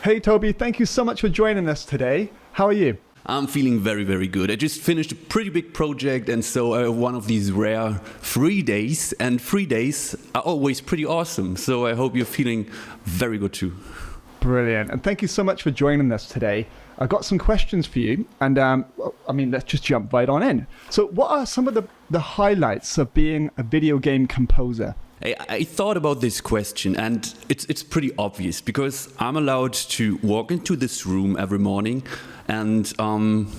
Hey Toby, thank you so much for joining us today. How are you? I'm feeling very, very good. I just finished a pretty big project, and so I have one of these rare free days, and free days are always pretty awesome. So I hope you're feeling very good too. Brilliant, and thank you so much for joining us today. I've got some questions for you, and let's just jump right on in. So what are some of the highlights of being a video game composer? I thought about this question, and it's pretty obvious because I'm allowed to walk into this room every morning, and I'm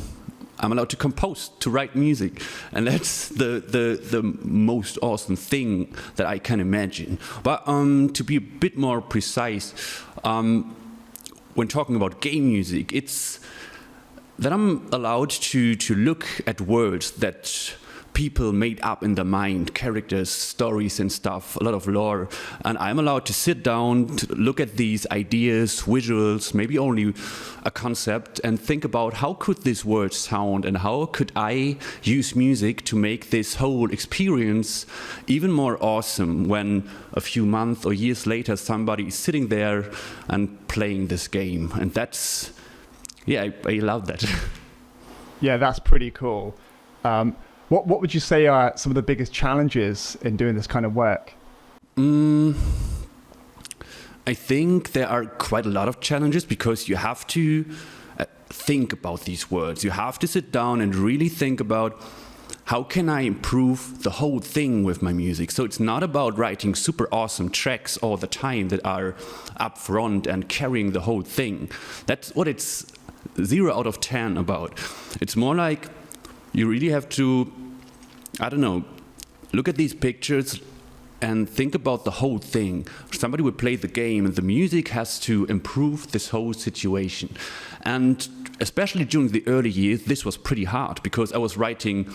allowed to compose, to write music, and that's the most awesome thing that I can imagine. But to be a bit more precise, when talking about game music, it's that I'm allowed to look at words that people made up in their mind, characters, stories and stuff, a lot of lore, and I'm allowed to sit down, to look at these ideas, visuals, maybe only a concept, and think about how could this word sound and how could I use music to make this whole experience even more awesome when a few months or years later somebody is sitting there and playing this game. And that's, I love that. Yeah, that's pretty cool. What would you say are some of the biggest challenges in doing this kind of work? I think there are quite a lot of challenges because you have to think about these words. You have to sit down and really think about how can I improve the whole thing with my music. So it's not about writing super awesome tracks all the time that are up front and carrying the whole thing. That's what it's 0 out of 10 about. It's more like you really have to, look at these pictures and think about the whole thing. Somebody would play the game and the music has to improve this whole situation. And especially during the early years, this was pretty hard because I was writing,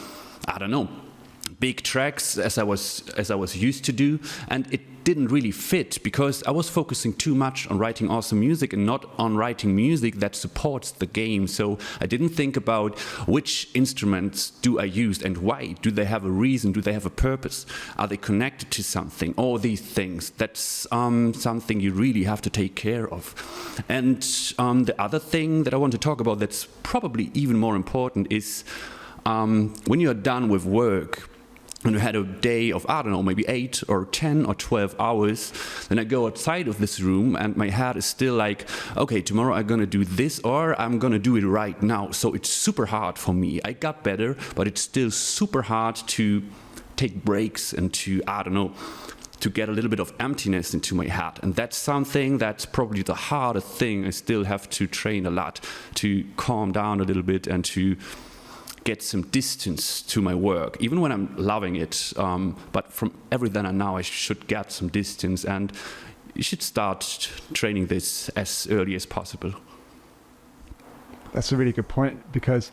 big tracks as I was used to do, and it didn't really fit because I was focusing too much on writing awesome music and not on writing music that supports the game. So I didn't think about which instruments do I use and why. Do they have a reason? Do they have a purpose? Are they connected to something? All these things. That's something you really have to take care of. And the other thing that I want to talk about that's probably even more important is when you're done with work, and we had a day of, maybe 8 or 10 or 12 hours, then I go outside of this room and my head is still like, okay, tomorrow I'm gonna do this or I'm gonna do it right now. So it's super hard for me. I got better, but it's still super hard to take breaks and to get a little bit of emptiness into my head. And that's something that's probably the hardest thing. I still have to train a lot to calm down a little bit and to get some distance to my work, even when I'm loving it. But from every then and now, I should get some distance, and you should start training this as early as possible. That's a really good point because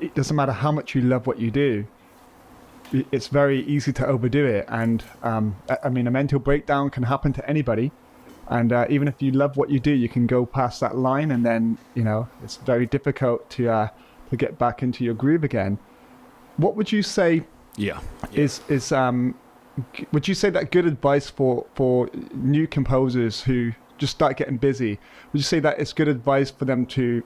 it doesn't matter how much you love what you do. It's very easy to overdo it, and a mental breakdown can happen to anybody. And even if you love what you do, you can go past that line, and then it's very difficult to get back into your groove again. What would you say is would you say that good advice for new composers who just start getting busy? Would you say that it's good advice for them to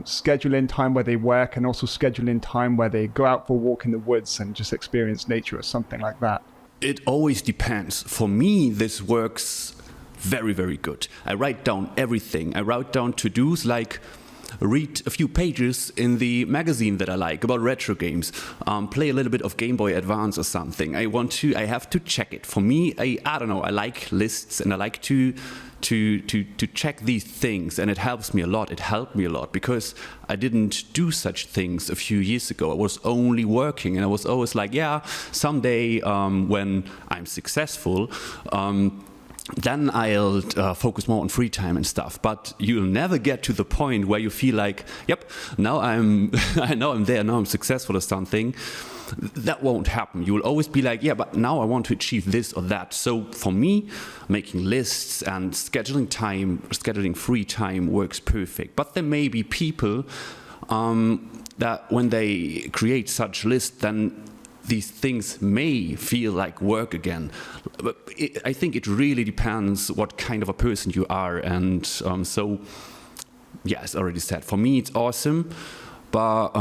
schedule in time where they work and also schedule in time where they go out for a walk in the woods and just experience nature or something like that? It always depends. For me, this works very, very good. I write down everything. I write down to-dos like read a few pages in the magazine that I like about retro games, play a little bit of Game Boy Advance or something. I have to check it. For me, I like lists and I like to check these things, and it helps me a lot. It helped me a lot because I didn't do such things a few years ago. I was only working, and I was always like, someday when I'm successful, then I'll focus more on free time and stuff. But you'll never get to the point where you feel like, now I'm there, now I'm successful or something. That won't happen. You will always be like, but now I want to achieve this or that. So for me, making lists and scheduling free time works perfect. But there may be people that when they create such lists, then these things may feel like work again. But I think it really depends what kind of a person you are. And so, yeah, as already said, for me it's awesome, but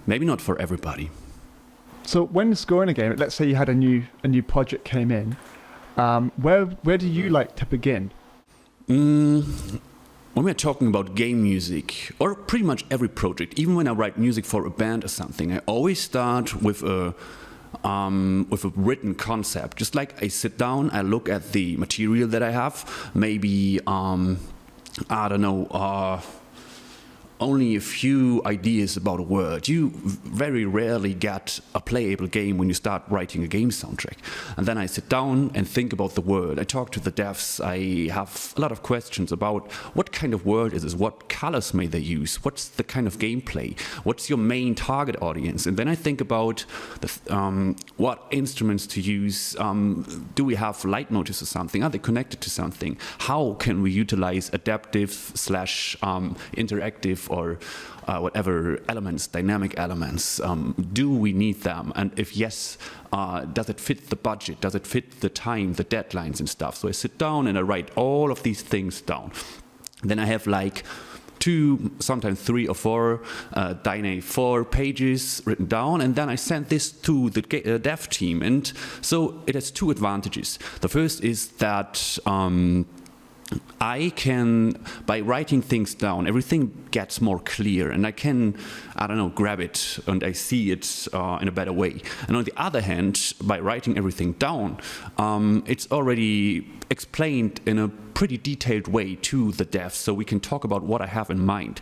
maybe not for everybody. So when scoring a game, let's say you had a new project came in, where do you like to begin? When we're talking about game music, or pretty much every project, even when I write music for a band or something, I always start with a written concept. Just like I sit down, I look at the material that I have, maybe, I don't know, only a few ideas about a word. You very rarely get a playable game when you start writing a game soundtrack. And then I sit down and think about the word. I talk to the devs. I have a lot of questions about what kind of word is this? What colors may they use? What's the kind of gameplay? What's your main target audience? And then I think about what instruments to use. Do we have light motives or something? Are they connected to something? How can we utilize adaptive / interactive or whatever elements, dynamic elements, do we need them? And if yes, does it fit the budget? Does it fit the time, the deadlines and stuff? So I sit down and I write all of these things down. Then I have like 2, sometimes 3 or 4 Dyna 4 pages written down, and then I send this to the dev team. And so it has 2 advantages. The first is that I can, by writing things down, everything gets more clear, and I can, I don't know, grab it and I see it in a better way. And on the other hand, by writing everything down, it's already explained in a pretty detailed way to the devs, so we can talk about what I have in mind.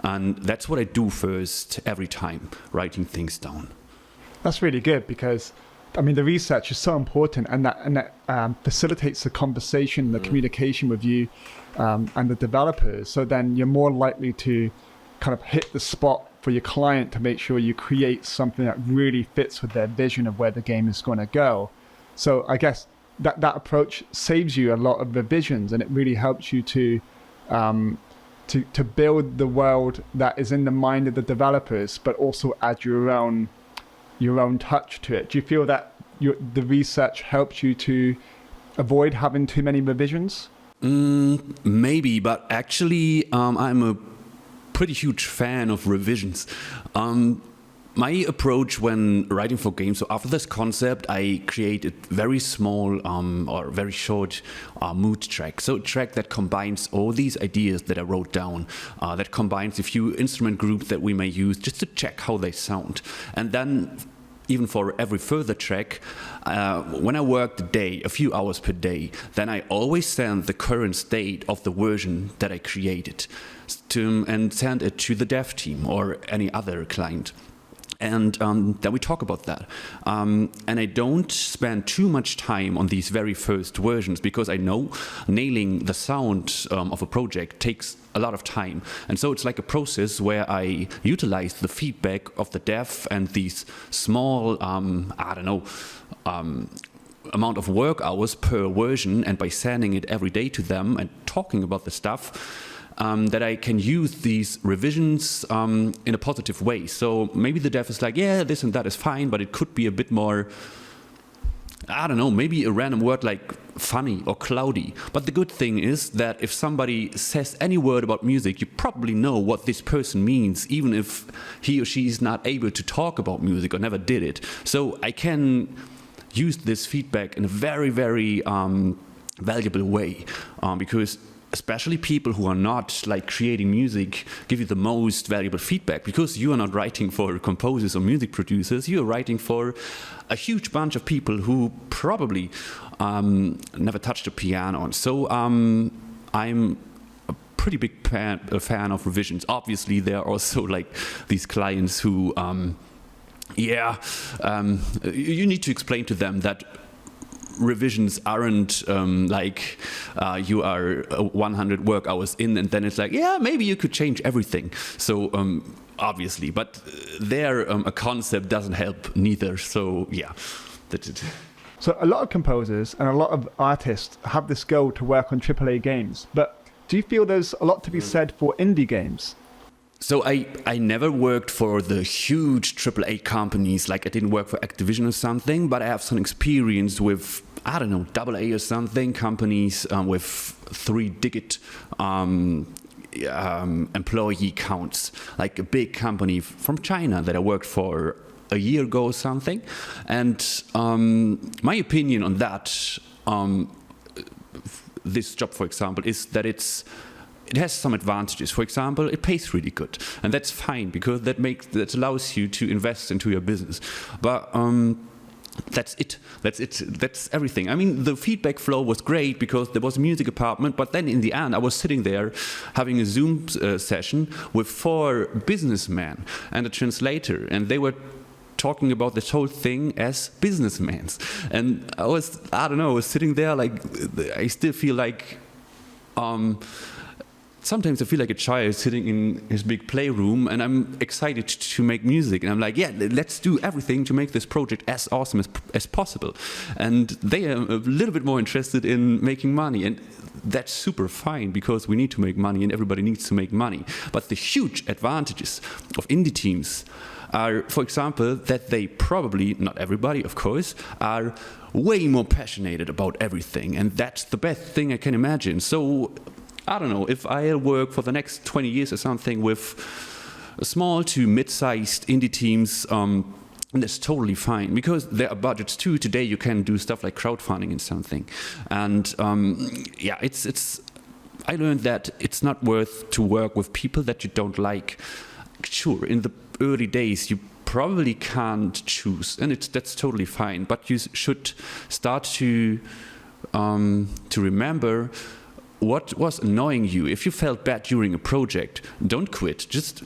And that's what I do first every time, writing things down. That's really good, because I mean, the research is so important, and that facilitates the conversation, the communication with you and the developers. So then you're more likely to kind of hit the spot for your client to make sure you create something that really fits with their vision of where the game is going to go. So I guess that approach saves you a lot of revisions, and it really helps you to build the world that is in the mind of the developers, but also add your own touch to it. Do you feel that the research helps you to avoid having too many revisions? Maybe, but actually I'm a pretty huge fan of revisions. My approach when writing for games, so after this concept, I create a very small or very short mood track. So a track that combines all these ideas that I wrote down, that combines a few instrument groups that we may use just to check how they sound. And then even for every further track, when I work the day, a few hours per day, then I always send the current state of the version that I created and send it to the dev team or any other client. And then we talk about that. And I don't spend too much time on these very first versions, because I know nailing the sound of a project takes a lot of time. And so it's like a process where I utilize the feedback of the dev and these small, I don't know, amount of work hours per version, and by sending it every day to them and talking about the stuff, that I can use these revisions in a positive way. So maybe the dev is like, yeah, this and that is fine, but it could be a bit more, I don't know, maybe a random word like funny or cloudy. But the good thing is that if somebody says any word about music, you probably know what this person means, even if he or she is not able to talk about music or never did it. So I can use this feedback in a very, very valuable way, because especially people who are not like creating music give you the most valuable feedback, because you are not writing for composers or music producers, you are writing for a huge bunch of people who probably never touched a piano. And so I'm a pretty big fan of revisions. Obviously there are also like these clients who you need to explain to them that revisions aren't like you are 100 work hours in and then it's like, yeah, maybe you could change everything. So obviously, but there a concept doesn't help neither. So yeah, that's it. So a lot of composers and a lot of artists have this goal to work on AAA games, but do you feel there's a lot to be said for indie games? So I never worked for the huge AAA companies, like I didn't work for Activision or something, but I have some experience with, I don't know, AA or something, companies with 3-digit employee counts, like a big company from China that I worked for a year ago or something. And my opinion on that, this job, for example, is that it has some advantages. For example, it pays really good, and that's fine because that allows you to invest into your business. But that's it. That's everything. I mean, the feedback flow was great because there was a music department, but then in the end, I was sitting there having a Zoom session with 4 businessmen and a translator, and they were talking about this whole thing as businessmen. And I was sitting there like, I still feel like, sometimes I feel like a child sitting in his big playroom, and I'm excited to make music. And I'm like, yeah, let's do everything to make this project as awesome as possible. And they are a little bit more interested in making money. And that's super fine because we need to make money and everybody needs to make money. But the huge advantages of indie teams are, for example, that they probably, not everybody of course, are way more passionate about everything. And that's the best thing I can imagine. So I don't know, if I work for the next 20 years or something with small to mid-sized indie teams, that's totally fine because there are budgets too. Today you can do stuff like crowdfunding and something. And yeah, I learned that it's not worth to work with people that you don't like. Sure, in the early days you probably can't choose, and that's totally fine. But you should start to remember what was annoying you. If you felt bad during a project, don't quit. Just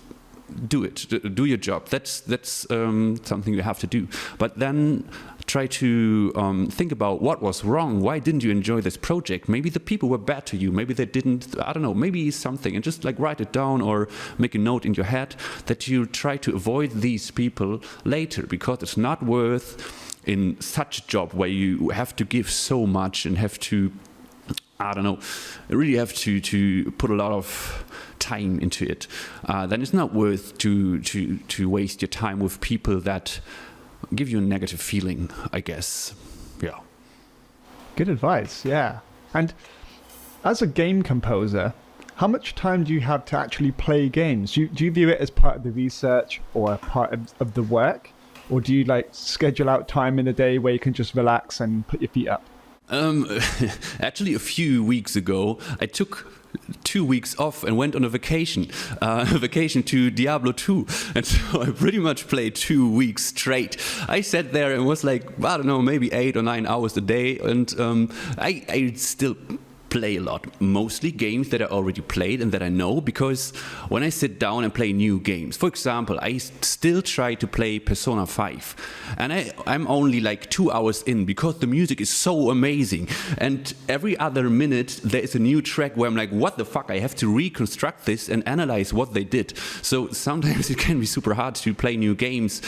do it. Do your job. That's something you have to do. But then try to think about what was wrong. Why didn't you enjoy this project? Maybe the people were bad to you. Maybe they didn't. I don't know. Maybe something. And just like write it down or make a note in your head that you try to avoid these people later, because it's not worth in such a job where you have to give so much and have to, I don't know, really have to put a lot of time into it. Then it's not worth to waste your time with people that give you a negative feeling, I guess. Yeah. Good advice, yeah. And as a game composer, how much time do you have to actually play games? Do you view it as part of the research or a part of the work? Or do you like schedule out time in a day where you can just relax and put your feet up? Actually, a few weeks ago, I took 2 weeks off and went on a vacation to Diablo 2. And so I pretty much played 2 weeks straight. I sat there and was like, I don't know, maybe 8 or 9 hours a day. And I still play a lot, mostly games that I already played and that I know, because when I sit down and play new games, for example, I still try to play Persona 5 and I'm only like 2 hours in because the music is so amazing, and every other minute there is a new track where I'm like, what the fuck, I have to reconstruct this and analyze what they did. So sometimes it can be super hard to play new games,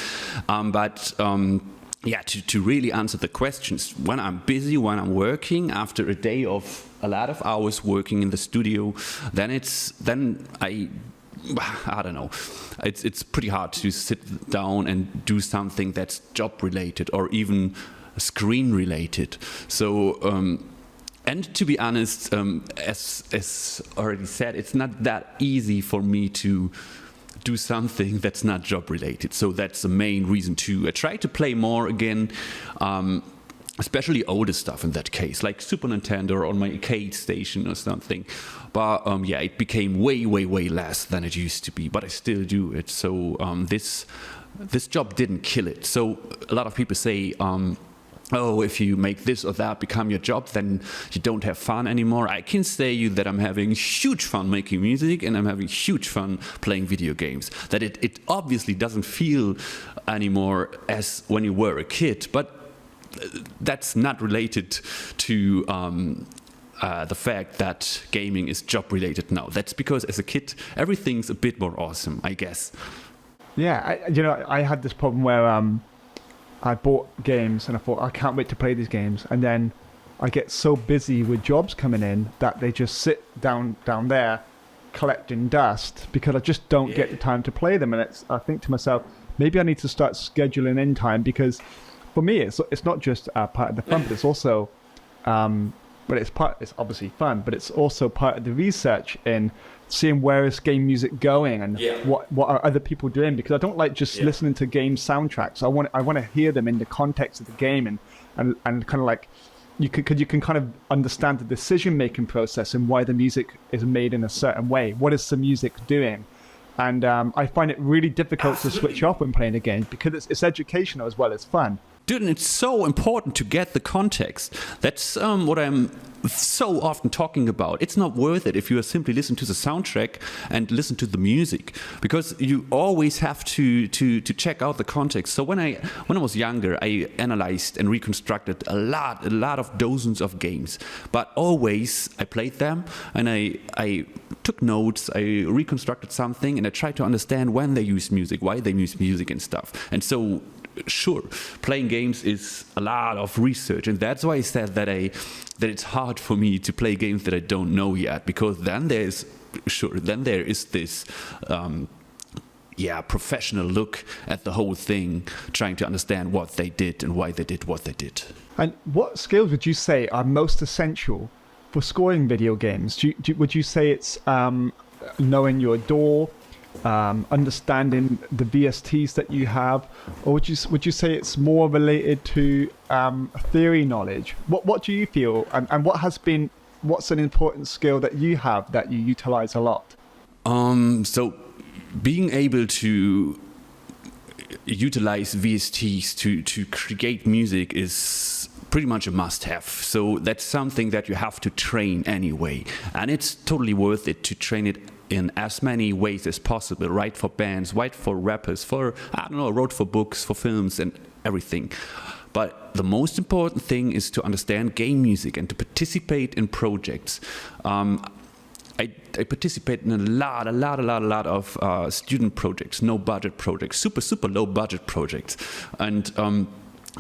yeah, to really answer the questions, when I'm busy, when I'm working, after a day of a lot of hours working in the studio, then I don't know, it's pretty hard to sit down and do something that's job related or even screen related. So and to be honest, as already said, it's not that easy for me to do something that's not job related. So that's the main reason too. I try to play more again, especially older stuff in that case, like Super Nintendo or on my arcade station or something. But yeah, it became way less than it used to be, but I still do it. So this job didn't kill it. So a lot of people say, oh, if you make this or that become your job, then you don't have fun anymore. I can say you that I'm having huge fun making music and I'm having huge fun playing video games. That it obviously doesn't feel anymore as when you were a kid, but that's not related to the fact that gaming is job related now. That's because as a kid, everything's a bit more awesome, I guess. Yeah, I had this problem where I bought games and I thought, I can't wait to play these games. And then I get so busy with jobs coming in that they just sit down there collecting dust because I just don't get the time to play them. And I think to myself, maybe I need to start scheduling in time, because for me, it's not just part of the fun, but it's also, but it's obviously fun, but it's also part of the research in seeing where is game music going and what are other people doing, because I don't like just listening to game soundtracks. I want to hear them in the context of the game and kind of like you can kind of understand the decision making process and why the music is made in a certain way. What is the music doing? And I find it really difficult to switch off when playing a game because it's educational as well as fun. Dude, and it's so important to get the context. That's what I'm so often talking about. It's not worth it if you simply listen to the soundtrack and listen to the music, because you always have to check out the context. So when I was younger, I analyzed and reconstructed a lot of dozens of games, but always I played them and I took notes, I reconstructed something, and I tried to understand when they use music, why they use music and stuff. And so sure, playing games is a lot of research, and that's why I said that it's hard for me to play games that I don't know yet, because then there is this professional look at the whole thing, trying to understand what they did and why they did what they did. And what skills would you say are most essential for scoring video games? Would you say it's knowing your DAW, understanding the VSTs that you have, or would you say it's more related to theory knowledge? What do you feel, and what's an important skill that you have that you utilize a lot? So being able to utilize VSTs to create music is pretty much a must-have. So that's something that you have to train anyway, and it's totally worth it to train it in as many ways as possible. Write for bands, write for rappers, wrote for books, for films and everything. But the most important thing is to understand game music and to participate in projects. I participate in a lot of student projects, no budget projects, super low budget projects, and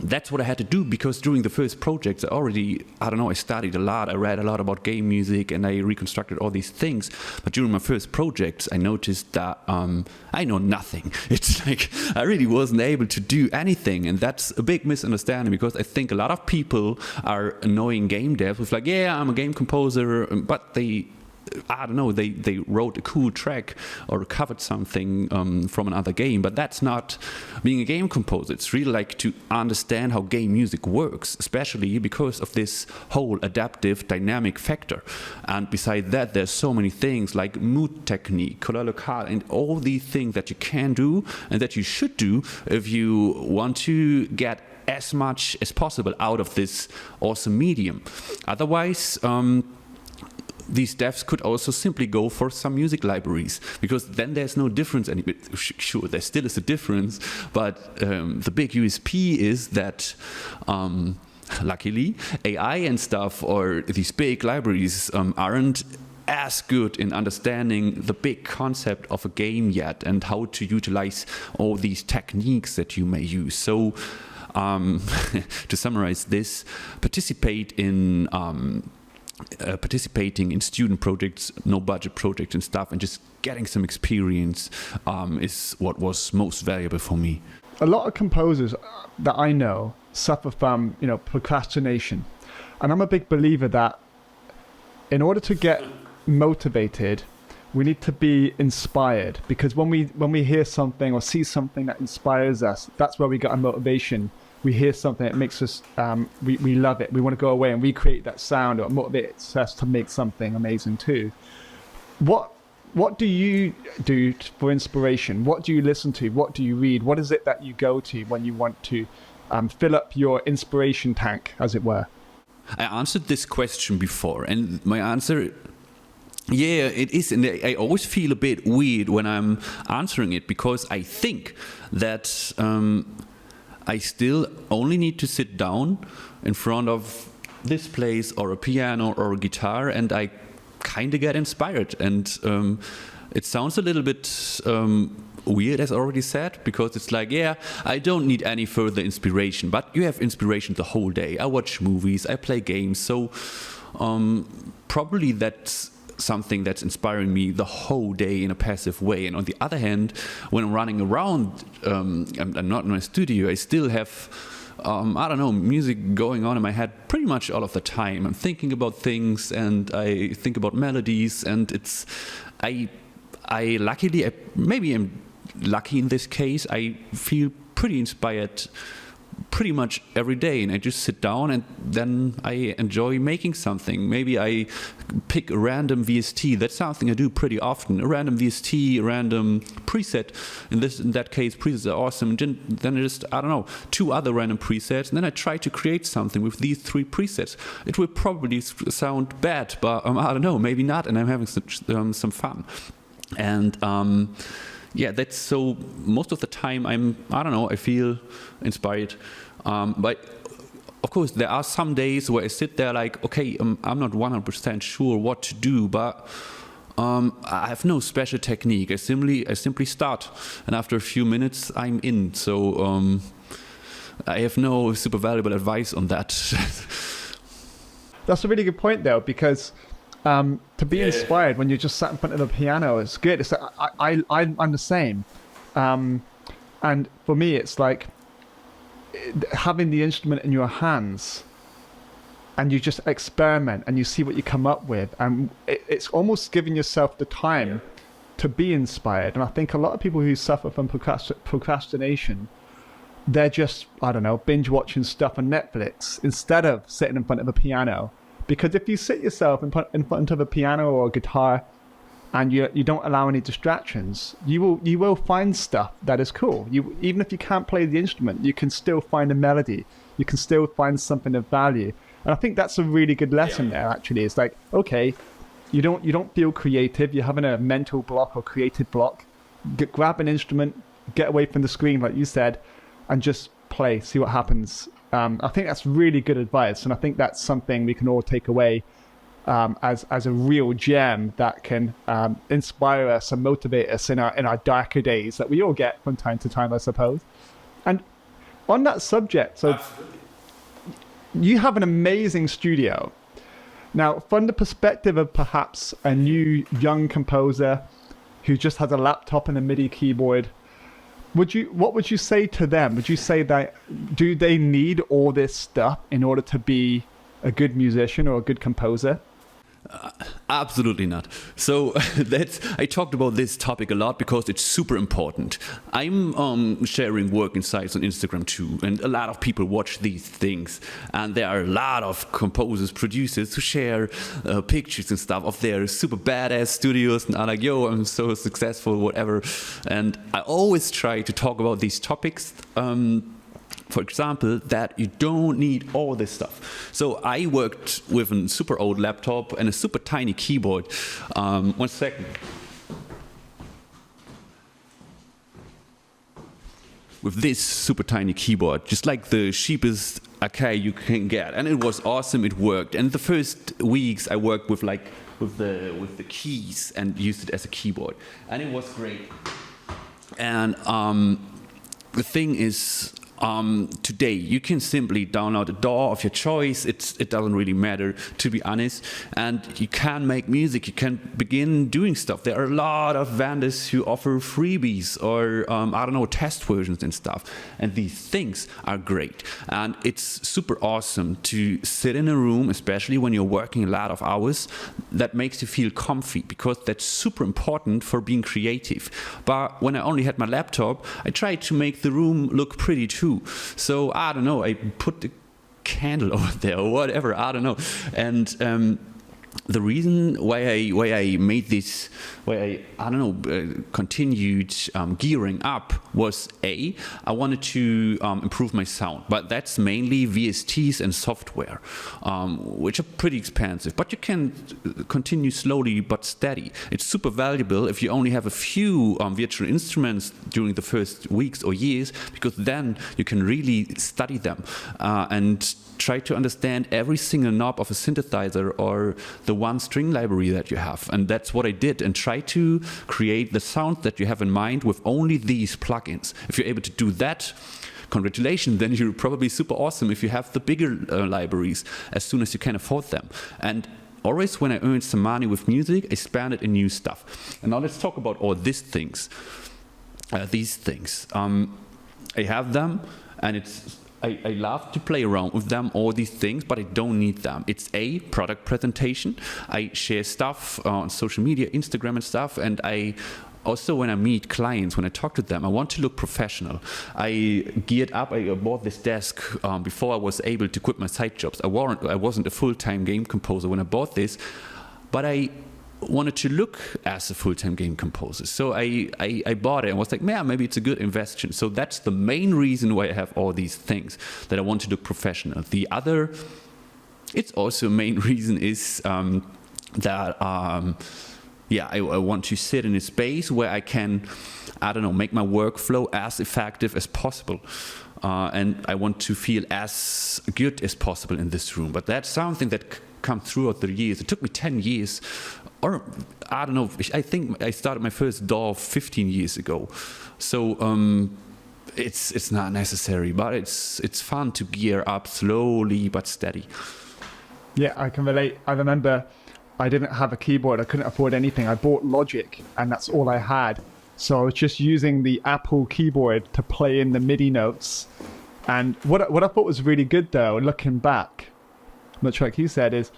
that's what I had to do, because during the first projects I studied a lot, I read a lot about game music and I reconstructed all these things. But during my first projects I noticed that I know nothing. It's like I really wasn't able to do anything, and that's a big misunderstanding, because I think a lot of people are annoying game devs with like, yeah, I'm a game composer, but they wrote a cool track or covered something from another game, but that's not being a game composer. It's really like to understand how game music works, especially because of this whole adaptive dynamic factor. And beside that, there's so many things like mood technique, color locale, and all these things that you can do and that you should do if you want to get as much as possible out of this awesome medium. Otherwise, these devs could also simply go for some music libraries, because then there's no difference. Sure, there still is a difference, but the big USP is that luckily AI and stuff, or these big libraries, aren't as good in understanding the big concept of a game yet and how to utilize all these techniques that you may use. So to summarize this, participating in student projects, no budget projects and stuff, and just getting some experience is what was most valuable for me. A lot of composers that I know suffer from procrastination, and I'm a big believer that in order to get motivated we need to be inspired, because when we hear something or see something that inspires us, that's where we get our motivation. We hear something that makes us, we love it. We want to go away and recreate that sound, or motivates us to make something amazing too. What do you do for inspiration? What do you listen to? What do you read? What is it that you go to when you want to fill up your inspiration tank, as it were? I answered this question before, and my answer, yeah, it is. And I always feel a bit weird when I'm answering it, because I think that I still only need to sit down in front of this place or a piano or a guitar, and I kind of get inspired. And it sounds a little bit weird, as I already said, because it's like, yeah, I don't need any further inspiration, but you have inspiration the whole day. I watch movies, I play games, so probably that's something that's inspiring me the whole day in a passive way. And on the other hand, when I'm running around, I'm not in my studio, I still have, I don't know, music going on in my head pretty much all of the time. I'm thinking about things and I think about melodies, and it's, maybe I'm lucky in this case, I feel pretty inspired pretty much every day, and I just sit down and then I enjoy making something. Maybe I pick a random VST. That's something I do pretty often. A random VST, a random preset. In that case, presets are awesome. And then I just, I don't know, 2 other random presets, and then I try to create something with these 3 presets. It will probably sound bad, but I don't know, maybe not, and I'm having some fun. And yeah, that's so most of the time I feel inspired. But of course, there are some days where I sit there like, okay, I'm not 100% sure what to do, but I have no special technique. I simply start, and after a few minutes, I'm in. So I have no super valuable advice on that. That's a really good point, though, because to be inspired when you're just sat in front of the piano is good. It's like, I'm the same. And for me, it's like having the instrument in your hands and you just experiment and you see what you come up with. And it's almost giving yourself the time to be inspired. And I think a lot of people who suffer from procrastination, they're just, I don't know, binge watching stuff on Netflix instead of sitting in front of a piano. Because if you sit yourself in front of a piano or a guitar and you don't allow any distractions, you will find stuff that is cool. Even if you can't play the instrument, you can still find a melody. You can still find something of value. And I think that's a really good lesson there, actually. It's like, okay, you don't feel creative. You're having a mental block or creative block. Grab an instrument, get away from the screen, like you said, and just play, see what happens. I think that's really good advice, and I think that's something we can all take away as a real gem that can inspire us and motivate us in our darker days that we all get from time to time, I suppose. And on that subject, so you have an amazing studio. Now, from the perspective of perhaps a new young composer who just has a laptop and a MIDI keyboard, what would you say to them? Would you say that do they need all this stuff in order to be a good musician or a good composer? Absolutely not. So I talked about this topic a lot because it's super important. I'm sharing work insights on Instagram too, and a lot of people watch these things, and there are a lot of composers, producers who share pictures and stuff of their super badass studios and are like, yo, I'm so successful, whatever. And I always try to talk about these topics. For example, that you don't need all this stuff. So I worked with a super old laptop and a super tiny keyboard. 1 second. With this super tiny keyboard, just like the cheapest arcade you can get, and it was awesome. It worked. And the first weeks I worked with the keys and used it as a keyboard, and it was great. And the thing is, today you can simply download a DAW of your choice. It doesn't really matter, to be honest, and you can make music. You can begin doing stuff. There are a lot of vendors who offer freebies or I don't know, test versions and stuff, and these things are great. And it's super awesome to sit in a room, especially when you're working a lot of hours, that makes you feel comfy, because that's super important for being creative. But when I only had my laptop, I tried to make the room look pretty too. So I don't know, I put the candle over there or whatever, I don't know. And the reason why I made this, continued gearing up was I wanted to improve my sound, but that's mainly VSTs and software, which are pretty expensive, but you can continue slowly but steady. It's super valuable if you only have a few virtual instruments during the first weeks or years, because then you can really study them and try to understand every single knob of a synthesizer or the one string library that you have. And that's what I did, and try to create the sound that you have in mind with only these plugins. If you're able to do that, congratulations, then you're probably super awesome if you have the bigger libraries as soon as you can afford them. And always when I earn some money with music, I spend it in new stuff. And now let's talk about all these things. I have them, and I love to play around with them, all these things, but I don't need them. It's a product presentation. I share stuff on social media, Instagram and stuff, and I also, when I meet clients, when I talk to them, I want to look professional. I geared up, I bought this desk before I was able to quit my side jobs. I wasn't a full-time game composer when I bought this, but I wanted to look as a full-time game composer. So I bought it and was like, man, maybe it's a good investment. So that's the main reason why I have all these things, that I want to look professional. The other, it's also a main reason is that I want to sit in a space where I can, make my workflow as effective as possible. And I want to feel as good as possible in this room. But that's something that comes throughout the years. It took me 10 years, or I think I started my first DAW 15 years ago. So it's not necessary, but it's fun to gear up slowly but steady. Yeah, I can relate. I remember I didn't have a keyboard. I couldn't afford anything. I bought Logic, and that's all I had. So I was just using the Apple keyboard to play in the MIDI notes. And what I thought was really good, though, looking back, much like you said, is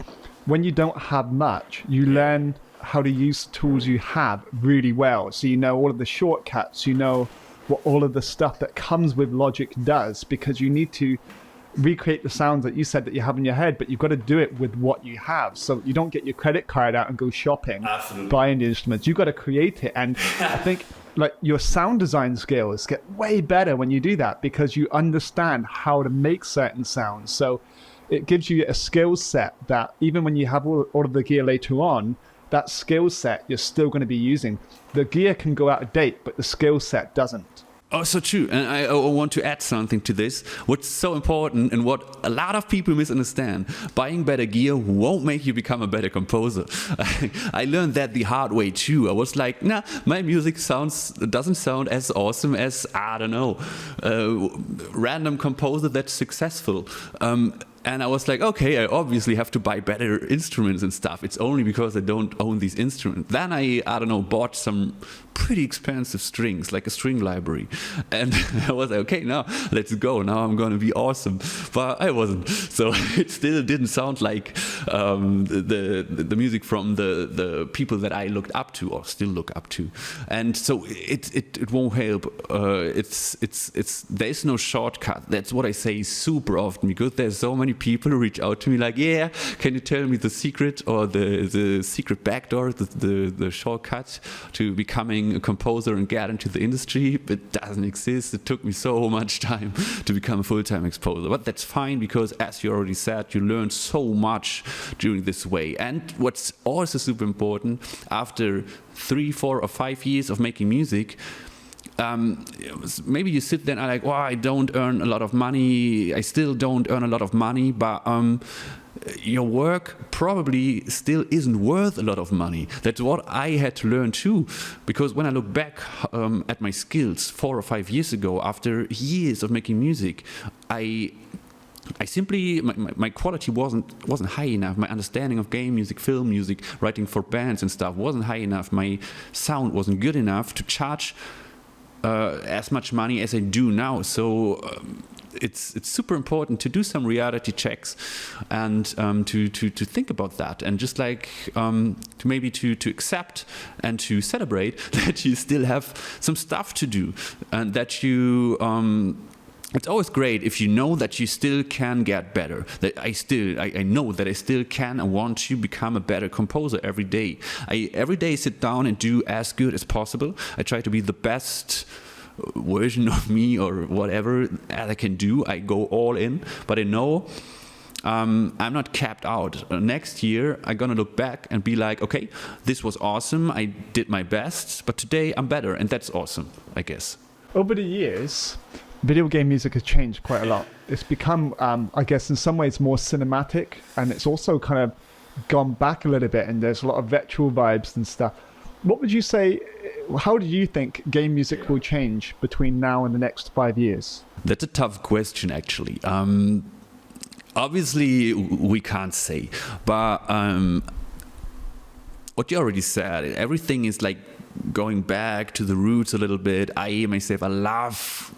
when you don't have much, you learn how to use the tools you have really well. So you know all of the shortcuts, you know what all of the stuff that comes with Logic does, because you need to recreate the sounds that you said that you have in your head, but you've got to do it with what you have. So you don't get your credit card out and go shopping, buying the instruments. You've got to create it. And I think like your sound design skills get way better when you do that, because you understand how to make certain sounds. So it gives you a skill set that even when you have all of the gear later on, that skill set you're still going to be using. The gear can go out of date, but the skill set doesn't. Oh, so true. And I want to add something to this. What's so important and what a lot of people misunderstand, buying better gear won't make you become a better composer. I learned that the hard way too. I was like, nah, my music doesn't sound as awesome as, a random composer that's successful. And I was like, okay, I obviously have to buy better instruments and stuff. It's only because I don't own these instruments. Then I bought some pretty expensive strings, like a string library. And I was like, okay, now let's go. Now I'm going to be awesome. But I wasn't. So it still didn't sound like the music from the people that I looked up to or still look up to. And so it won't help. There's no shortcut. That's what I say super often, because there's so many people who reach out to me like, yeah, can you tell me the secret or the secret backdoor, the shortcut to becoming a composer and get into the industry? It doesn't exist. It took me so much time to become a full-time composer, but that's fine, because as you already said, you learn so much during this way. And what's also super important, after 3, 4 or 5 years of making music, maybe you sit there and are like, well, I don't earn a lot of money. I still don't earn a lot of money, but your work probably still isn't worth a lot of money. That's what I had to learn too, because when I look back at my skills 4 or 5 years ago, after years of making music, I simply, my quality wasn't high enough. My understanding of game music, film music, writing for bands and stuff wasn't high enough. My sound wasn't good enough to charge as much money as I do now. So it's super important to do some reality checks and to think about that, and just like to accept and to celebrate that you still have some stuff to do, and that you it's always great if you know that you still can get better. That I know that I still can and want to become a better composer every day. I every day sit down and do as good as possible. I try to be the best version of me or whatever as I can do. I go all in, but I know I'm not capped out. Next year, I'm gonna look back and be like, okay, this was awesome. I did my best, but today I'm better, and that's awesome, I guess. Over the years, video game music has changed quite a lot. It's become, I guess, in some ways more cinematic, and it's also kind of gone back a little bit, and there's a lot of virtual vibes and stuff. What would you say, how do you think game music will change between now and the next 5 years? That's a tough question, actually. Obviously, we can't say, but what you already said. Everything is like going back to the roots a little bit. I myself, I love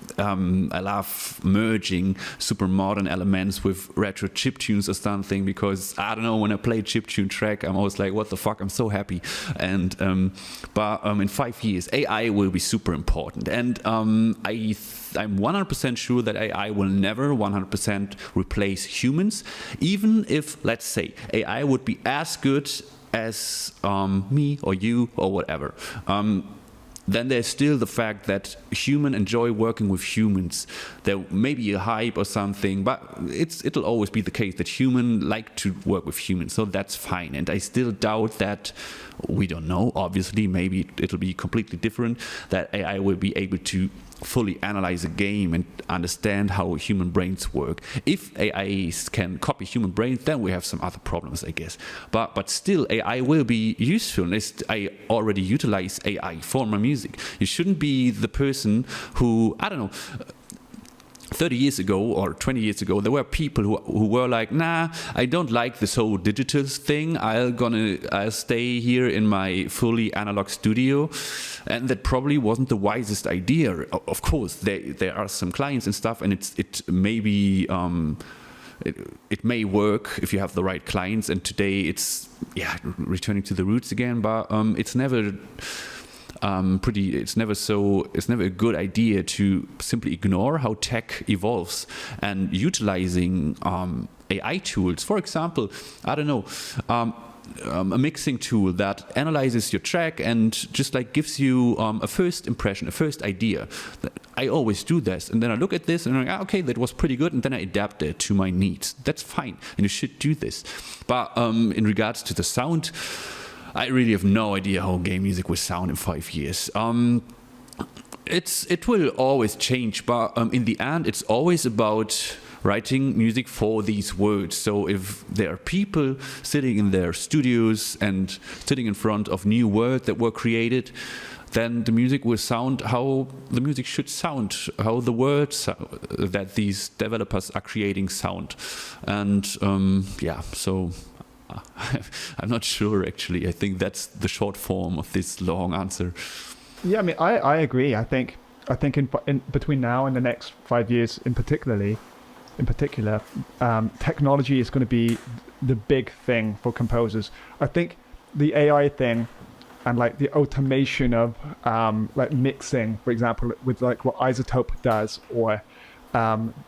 merging super modern elements with retro chiptunes or something, because I don't know, when I play a chiptune track, I'm always like, what the fuck, I'm so happy. And but in 5 years, AI will be super important, and I'm 100% sure that AI will never 100% replace humans, even if, let's say, AI would be as good as me or you or whatever. Then there's still the fact that humans enjoy working with humans. There may be a hype or something, but it'll always be the case that humans like to work with humans, so that's fine. And I still doubt that, we don't know, obviously, maybe it'll be completely different, that AI will be able to fully analyze a game and understand how human brains work. If AIs can copy human brains, then we have some other problems, I guess. But still, AI will be useful. I already utilize AI for my music. You shouldn't be the person who, I don't know, 30 years ago or 20 years ago, there were people who were like, nah, I don't like this whole digital thing. I'll stay here in my fully analog studio. And that probably wasn't the wisest idea. Of course, there are some clients and stuff, and it may be, it may work if you have the right clients. And today it's, returning to the roots again, but it's never it's never a good idea to simply ignore how tech evolves, and utilizing AI tools. For example, I don't know, a mixing tool that analyzes your track and just like gives you a first impression, a first idea. I always do this, and then I look at this and I'm like, okay, that was pretty good, and then I adapt it to my needs. That's fine, and you should do this. But in regards to the sound, I really have no idea how game music will sound in 5 years. It will always change, but in the end, it's always about writing music for these words. So if there are people sitting in their studios and sitting in front of new words that were created, then the music will sound how the music should sound, how the words that these developers are creating sound. And so I'm not sure, actually. I think that's the short form of this long answer. Yeah, I mean, I agree. I think in between now and the next 5 years, in particular, technology is going to be the big thing for composers. I think the AI thing and like the automation of like mixing, for example, with like what Isotope does, or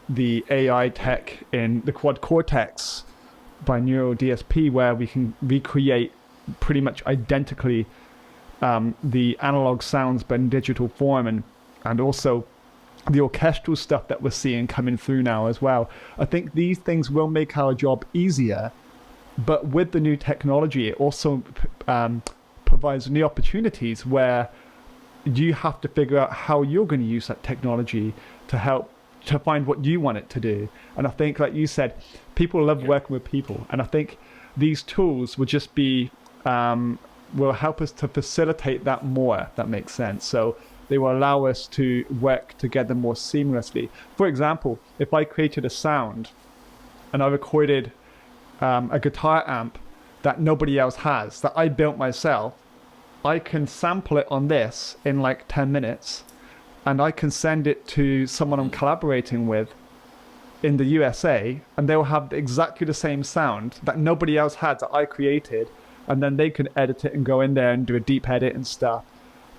the AI tech in the quad cortex by Neural DSP, where we can recreate pretty much identically the analog sounds but in digital form, and also the orchestral stuff that we're seeing coming through now as well. I think these things will make our job easier, but with the new technology, it also provides new opportunities where you have to figure out how you're going to use that technology to help to find what you want it to do. And I think, like you said, people love working with people, and I think these tools will just be will help us to facilitate that more, if that makes sense. So they will allow us to work together more seamlessly. For example, if I created a sound and I recorded a guitar amp that nobody else has, that I built myself, I can sample it on this in like 10 minutes, and I can send it to someone I'm collaborating with in the USA, and they'll have exactly the same sound that nobody else had, that I created, and then they can edit it and go in there and do a deep edit and stuff.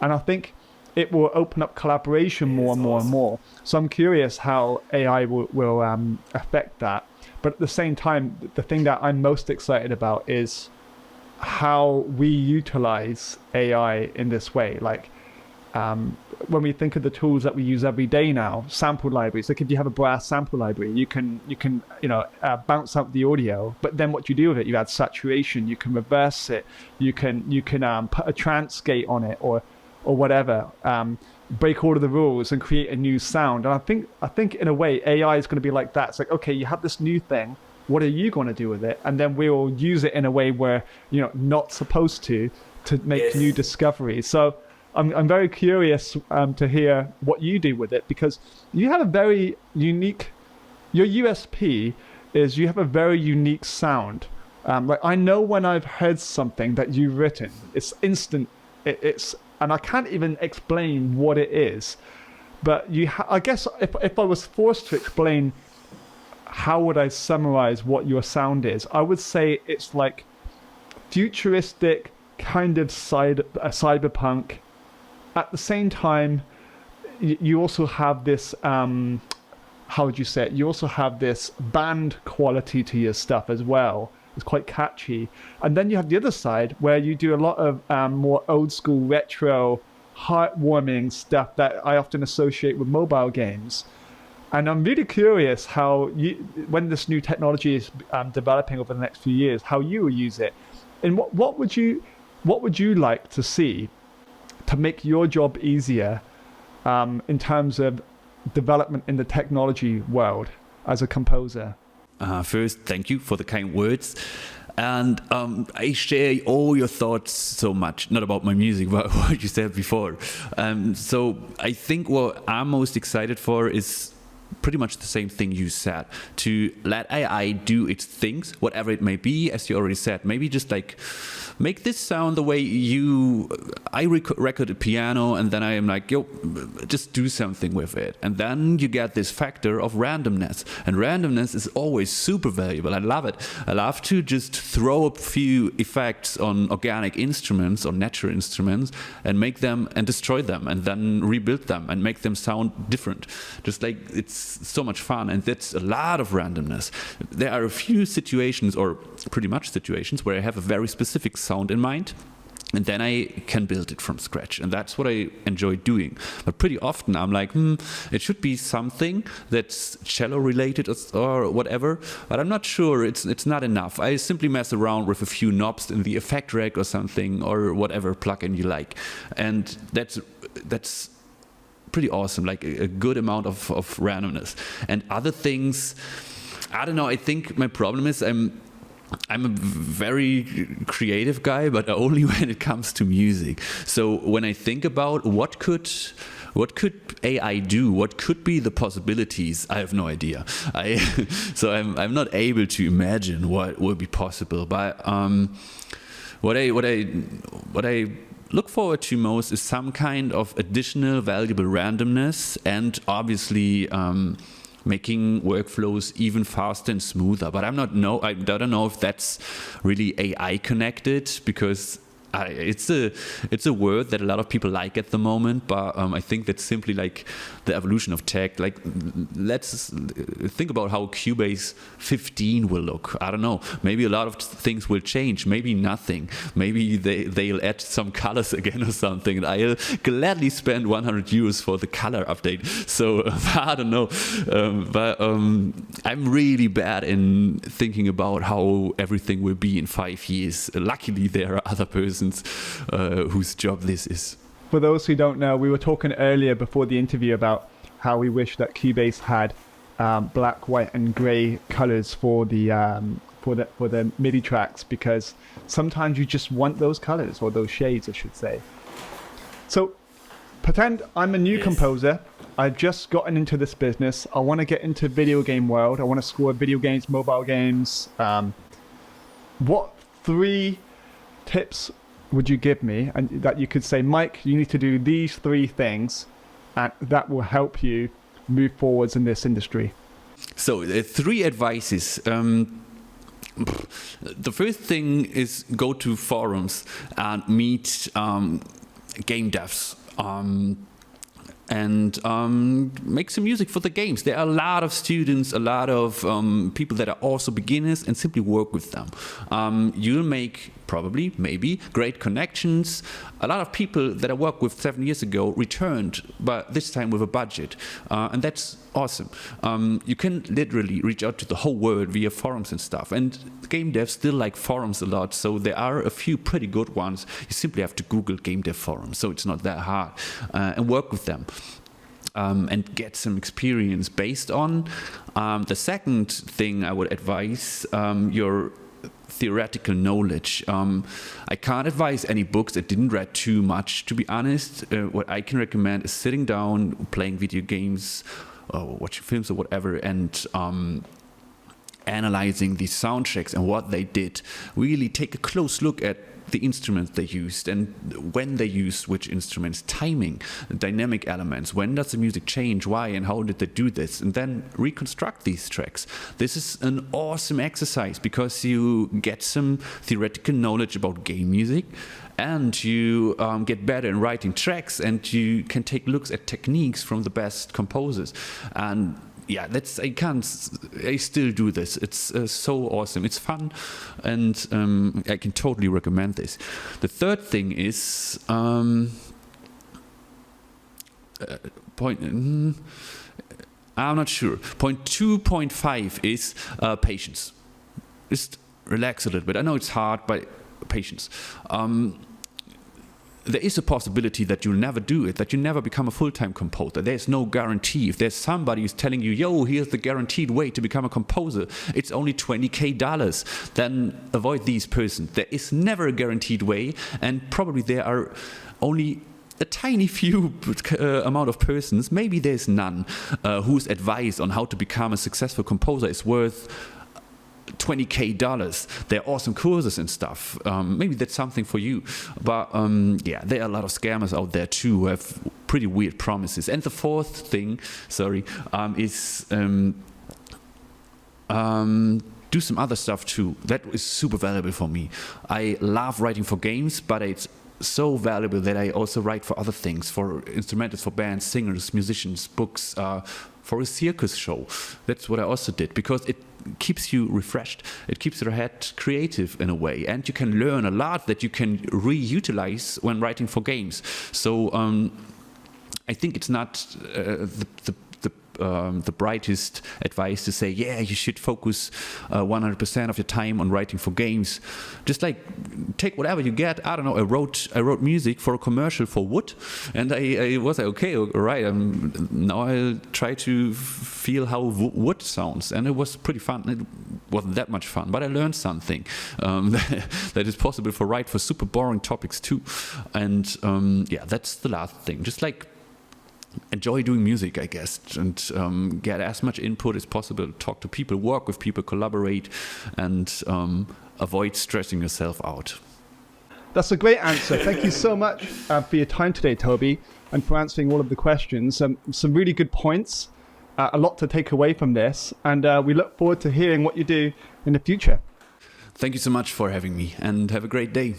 And I think it will open up collaboration more and more and more. So I'm curious how AI will affect that. But at the same time, the thing that I'm most excited about is how we utilize AI in this way. Like when we think of the tools that we use every day now, sample libraries. Like if you have a brass sample library, you can bounce out the audio. But then what you do with it, you add saturation. You can reverse it. You can put a trance gate on it or whatever. Break all of the rules and create a new sound. And I think in a way AI is going to be like that. It's like, okay, you have this new thing. What are you going to do with it? And then we'll use it in a way where not supposed to make new discoveries. So I'm very curious to hear what you do with it, because you have a very unique. Your USP is you have a very unique sound, Like I know when I've heard something that you've written, it's instant. And I can't even explain what it is. But I guess if I was forced to explain, how would I summarize what your sound is? I would say it's like futuristic, kind of cyberpunk. At the same time, you also have this, how would you say it? You also have this band quality to your stuff as well. It's quite catchy. And then you have the other side where you do a lot of more old school, retro, heartwarming stuff that I often associate with mobile games. And I'm really curious how when this new technology is developing over the next few years, how you will use it. And what would you like to see to make your job easier in terms of development in the technology world as a composer? First, thank you for the kind words. And I share all your thoughts so much, not about my music, but what you said before. So I think what I'm most excited for is pretty much the same thing you said, to let AI do its things, whatever it may be, as you already said. Maybe just like make this sound the way I record a piano, and then I am like, yo, just do something with it. And then you get this factor of randomness. And randomness is always super valuable. I love it. I love to just throw a few effects on organic instruments, or natural instruments, and make them and destroy them, and then rebuild them and make them sound different. Just like, it's so much fun, and that's a lot of randomness. There are a few situations, or pretty much situations, where I have a very specific sound in mind, and then I can build it from scratch, and that's what I enjoy doing. But pretty often I'm like, it should be something that's cello related or whatever, but I'm not sure. It's not enough. I simply mess around with a few knobs in the effect rack or something, or whatever plugin you like, and that's pretty awesome, like a good amount of randomness. And other things, I don't know, I think my problem is I'm a very creative guy, but only when it comes to music. So when I think about what could AI do, what could be the possibilities, I have no idea. So I'm not able to imagine what will be possible. But what I look forward to most is some kind of additional valuable randomness, and obviously making workflows even faster and smoother. But I don't know if that's really AI connected, because it's a word that a lot of people like at the moment, but I think that's simply like the evolution of tech. Like, let's think about how Cubase 15 will look. I don't know. Maybe a lot of things will change. Maybe nothing. Maybe they'll add some colors again or something. And I'll gladly spend 100 euros for the color update. So I don't know. But I'm really bad in thinking about how everything will be in 5 years. Luckily, there are other persons whose job this is. For those who don't know, we were talking earlier before the interview about how we wish that Cubase had black, white, and grey colors for the MIDI tracks, because sometimes you just want those colors, or those shades, I should say. So, pretend I'm a new composer. I've just gotten into this business. I want to get into video game world. I want to score video games, mobile games. What 3 tips would you give me, and that you could say, Mike, you need to do these 3 things, and that will help you move forwards in this industry? So 3 advices. The first thing is go to forums and meet game devs. And make some music for the games. There are a lot of students, a lot of people that are also beginners, and simply work with them. You'll make probably, maybe, great connections. A lot of people that I worked with 7 years ago returned, but this time with a budget. And that's awesome. You can literally reach out to the whole world via forums and stuff. And game devs still like forums a lot, so there are a few pretty good ones. You simply have to Google game dev forums, so it's not that hard. And work with them. And get some experience based on. The second thing I would advise, your theoretical knowledge. I can't advise any books. I didn't read too much, to be honest. What I can recommend is sitting down, playing video games, or watching films or whatever, and analyzing the sound checks and what they did. Really take a close look at the instruments they used and when they used which instruments, timing, dynamic elements, when does the music change, why, and how did they do this, and then reconstruct these tracks. This is an awesome exercise because you get some theoretical knowledge about game music, and you get better in writing tracks, and you can take looks at techniques from the best composers. And yeah, I still do this. It's so awesome. It's fun, and I can totally recommend this. The third thing is I'm not sure. Point 2.5 is patience. Just relax a little bit. I know it's hard, but patience. There is a possibility that you'll never do it, that you never become a full-time composer. There's no guarantee. If there's somebody who's telling you, yo, here's the guaranteed way to become a composer, it's only $20,000, then avoid these persons. There is never a guaranteed way, and probably there are only a tiny few amount of persons, maybe there's none, whose advice on how to become a successful composer is worth $20,000. They're awesome courses and stuff. Maybe that's something for you. But yeah, there are a lot of scammers out there too who have pretty weird promises. And the fourth thing, is do some other stuff too. That is super valuable for me. I love writing for games, but it's so valuable that I also write for other things, for instrumentals, for bands, singers, musicians, books, for a circus show. That's what I also did, because it keeps you refreshed. It keeps your head creative in a way, and you can learn a lot that you can reutilize when writing for games. So I think it's not the brightest advice to say, yeah, you should focus 100% of your time on writing for games. Just like take whatever you get. I don't know. I wrote music for a commercial for wood, and I was like, okay, all right. Now I'll try to feel how wood sounds, and it was pretty fun. It wasn't that much fun, but I learned something that is possible for write for super boring topics too. And yeah, that's the last thing. Just like enjoy doing music, I guess, and get as much input as possible, talk to people, work with people, collaborate, and avoid stressing yourself out. That's a great answer. Thank you so much for your time today, Tobi, and for answering all of the questions. Some really good points, a lot to take away from this, and we look forward to hearing what you do in the future. Thank you so much for having me, and have a great day.